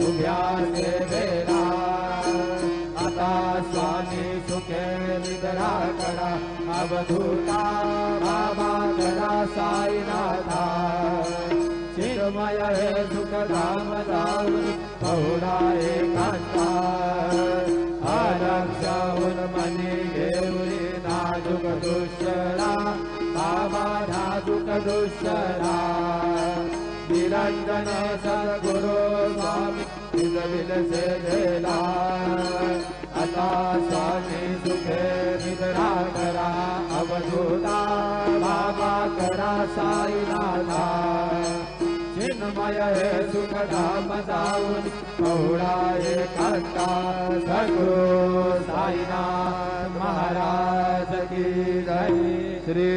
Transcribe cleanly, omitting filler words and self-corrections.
उभ्या सेवेला आता स्वामी सुखे निद्रा करा अवधूता बाबा करा साईनाथा चिन्मय हे सुखधाम धावनी बहुडा एकांता आरक्षाहून मनी घेऊनी नाजुक दुष्यरा बाबा नाजुक दुष्यरा निरंजन सद्गुरु स्वामी निजविल से देला आता स्वामी सुखे निद्रा करा अवधूता बाबा करा साईनाथा चिन्मय हे सुखधाम धावनी बहुडा एकांता सद्गुरु साईनाथ महाराज की जय। श्री